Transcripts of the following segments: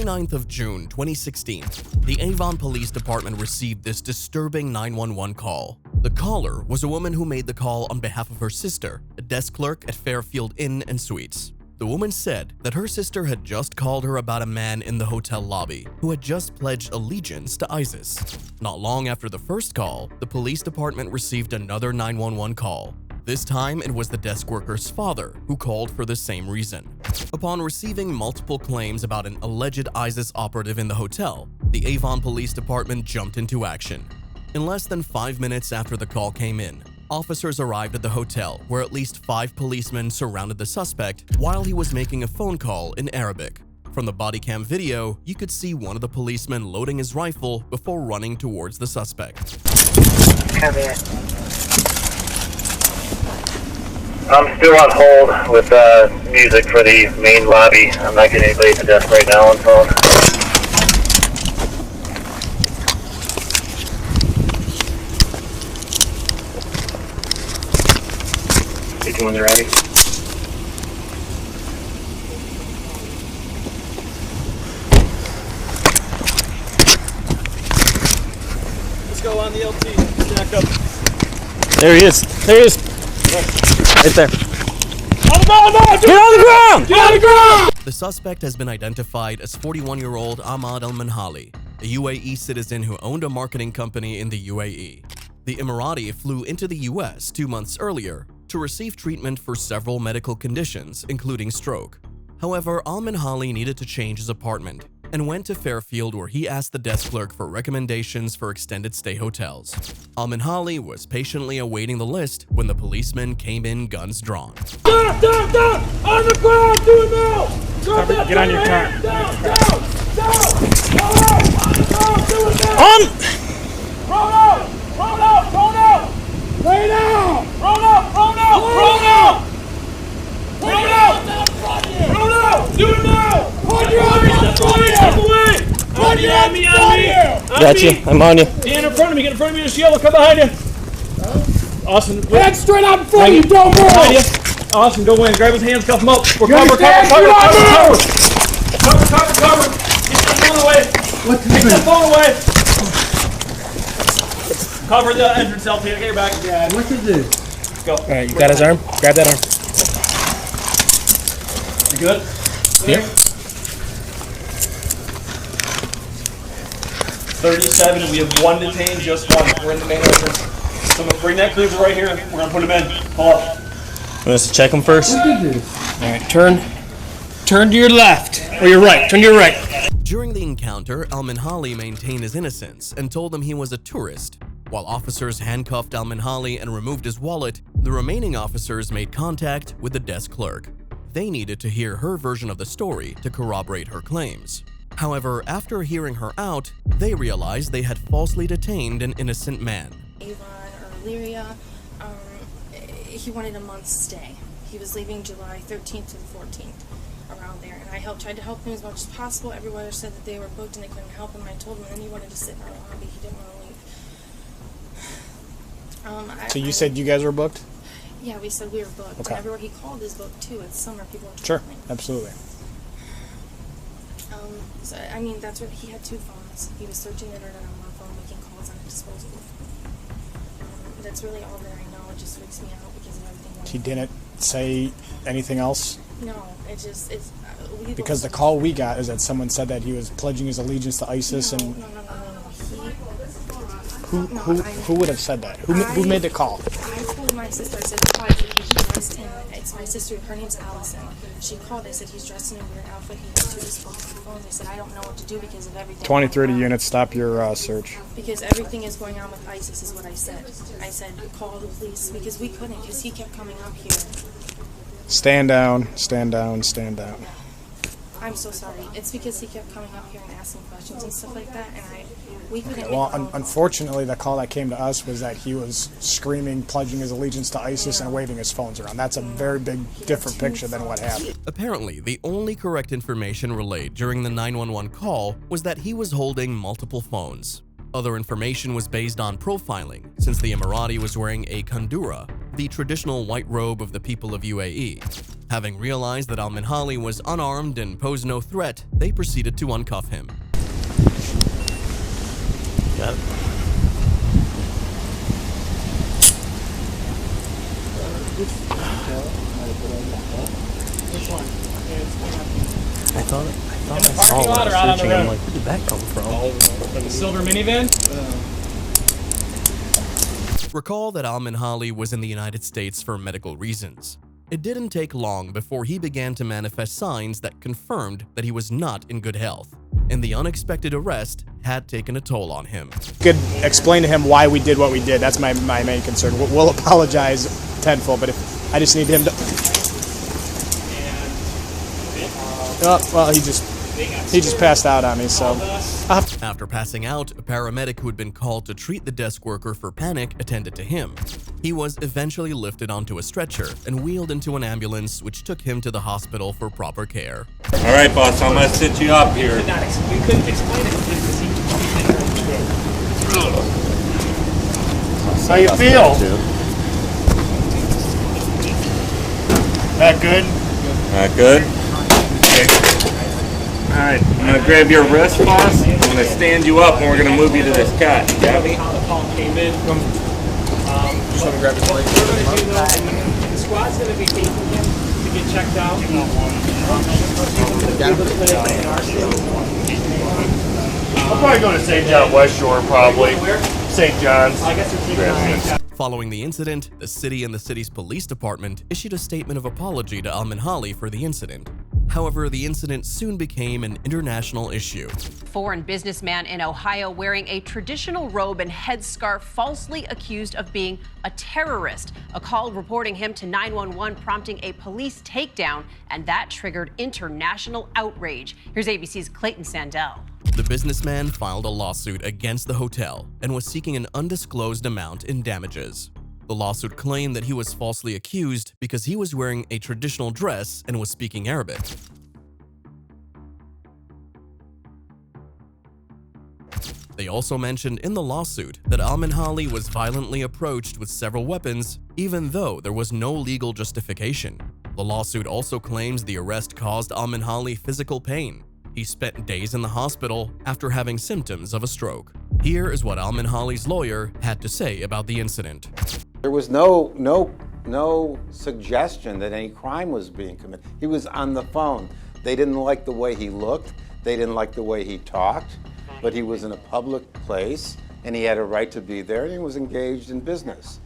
29th of June 2016, the Avon Police Department received this disturbing 911 call. The caller was a woman who made the call on behalf of her sister, a desk clerk at Fairfield Inn and Suites. The woman said that her sister had just called her about a man in the hotel lobby who had just pledged allegiance to ISIS. Not long after the first call, the police department received another 911 call. This time, it was the desk worker's father who called for the same reason. Upon receiving multiple claims about an alleged ISIS operative in the hotel, the Avon Police Department jumped into action. In less than 5 minutes after the call came in, officers arrived at the hotel where at least 5 policemen surrounded the suspect while he was making a phone call in Arabic. From the bodycam video, you could see one of the policemen loading his rifle before running towards the suspect. Come here. I'm still on hold with music for the main lobby. I'm not getting anybody at the desk right now on phone. When they're ready. Let's go on the LT. Stack up. There he is. There he is. Right there. On the ground! Get on the ground! Get on the ground! The suspect has been identified as 41-year-old Ahmad al-Manhali, a UAE citizen who owned a marketing company in the UAE. The Emirati flew into the US 2 months earlier to receive treatment for several medical conditions, including stroke. However, al-Manhali needed to change his apartment and went to Fairfield, where he asked the desk clerk for recommendations for extended stay hotels. Al-Manhali was patiently awaiting the list when the policemen came in, guns drawn. Down! Down! On the ground! Do it now! Drop that Get on your car. Down! Roll out! On the ground! Do it now! On! Roll out! Roll out! Roll out! Lay down! Roll out! Roll out! Roll out! Roll out! Roll out! Do it now! Hold your arm! Step away! On me! Got you. I'm on you. Stand in front of me. Get in front of me. Just yell. Come behind you. Austin. Head straight out in front of you. Don't Behind you. move. Austin, go in. Grab his hands. Cuff him up. We're You cover. understand? Get You that phone away. What Get that phone away. Cover the entrance, LT. Get your back. Yeah, what to do? Go. All right, you got his arm? Grab that arm. You good? Yep. 37, and we have 1 detained, just 1. We're in the main entrance. So I'm going to bring that cruiser right here, and we're going to put him in. Pull up. Want us to check him first? What to do? All right, turn to your left, or your right. Turn to your right. During the encounter, al-Manhali maintained his innocence and told them he was a tourist. While officers handcuffed al-Manhali and removed his wallet, the remaining officers made contact with the desk clerk. They needed to hear her version of the story to corroborate her claims. However, after hearing her out, they realized they had falsely detained an innocent man. Avon or Illyria, he wanted a month's stay. He was leaving July 13th to the 14th, around there, and I tried to help him as much as possible. Everyone said that they were booked and they couldn't help him. I told him, and then he wanted to sit in our lobby. He didn't want to leave. So you said you guys were booked? Yeah, we said we were booked. Okay. And everywhere he called is booked too. It's summer, people are Sure, traveling. absolutely. So, I mean, that's what he had 2 phones. He was searching the internet on one phone, making calls on a disposable phone. That's really all that I know. It just freaks me out because of everything. He didn't say anything else? No, it's Because the call we got is that someone said that he was pledging his allegiance to ISIS, No. who would have said that? Who made the call? I told my sister, I said, "Why is he dressed in?" It's my sister. Her name's Allison. She called. I said he's dressed in a weird outfit. He has 2 disposable phones. I said I don't know what to do because of everything. 2030 units, stop your search. Because everything is going on with ISIS is what I said. I said call the police because we couldn't because he kept coming up here. Stand down, stand down, stand down. I'm so sorry. It's because he kept coming up here and asking questions and stuff like that, and we couldn't. Okay, well, unfortunately, the call that came to us was that he was screaming, pledging his allegiance to ISIS and waving his phones around. That's a very big, different picture than what happened. Apparently, the only correct information relayed during the 911 call was that he was holding multiple phones. Other information was based on profiling, since the Emirati was wearing a kandura, the traditional white robe of the people of UAE. Having realized that Al-Minhali was unarmed and posed no threat, they proceeded to uncuff him. Got it. I thought I saw lot it or out on the searching. I'm road? like, where did that come from? The silver minivan? Recall that Al-Minhali was in the United States for medical reasons. It didn't take long before he began to manifest signs that confirmed that he was not in good health, and the unexpected arrest had taken a toll on him. Could explain to him why we did what we did. That's my main concern. We'll apologize tenfold, but if I just need him to. Oh, well, he just passed out on me. So After passing out, a paramedic who had been called to treat the desk worker for panic attended to him. He was eventually lifted onto a stretcher and wheeled into an ambulance, which took him to the hospital for proper care. All right, boss, I'm gonna sit you up here. We couldn't explain it because he How you feel? That good? Not good? All right, I'm gonna grab your wrist, boss. I'm gonna stand you up, and we're gonna move you to this cot. You got me? how the call came in. Just want to grab his leg. The squad's going to be taking him to get checked out. I'm probably going to St. John West Shore, probably. St. John's. I guess they're taking him. Following the incident, the city and the city's police department issued a statement of apology to Al-Minhali for the incident. However, the incident soon became an international issue. Foreign businessman in Ohio wearing a traditional robe and headscarf falsely accused of being a terrorist. A call reporting him to 911 prompting a police takedown, and that triggered international outrage. Here's ABC's Clayton Sandell. The businessman filed a lawsuit against the hotel and was seeking an undisclosed amount in damages. The lawsuit claimed that he was falsely accused because he was wearing a traditional dress and was speaking Arabic. They also mentioned in the lawsuit that Al-Minhali was violently approached with several weapons, even though there was no legal justification. The lawsuit also claims the arrest caused Al-Minhali physical pain. He spent days in the hospital after having symptoms of a stroke. Here is what Al-Minhali's lawyer had to say about the incident. There was no suggestion that any crime was being committed. He was on the phone. They didn't like the way he looked. They didn't like the way he talked. But he was in a public place, and he had a right to be there, and he was engaged in business.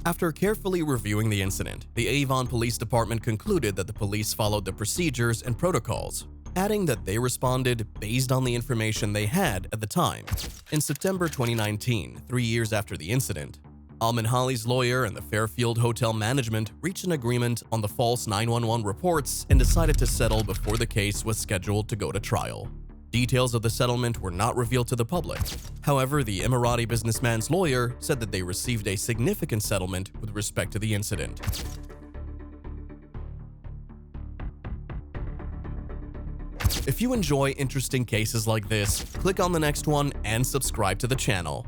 After carefully reviewing the incident, the Avon Police Department concluded that the police followed the procedures and protocols, adding that they responded based on the information they had at the time. In September 2019, 3 years after the incident, Al-Minhali's lawyer and the Fairfield Hotel management reached an agreement on the false 911 reports and decided to settle before the case was scheduled to go to trial. Details of the settlement were not revealed to the public. However, the Emirati businessman's lawyer said that they received a significant settlement with respect to the incident. If you enjoy interesting cases like this, click on the next one and subscribe to the channel.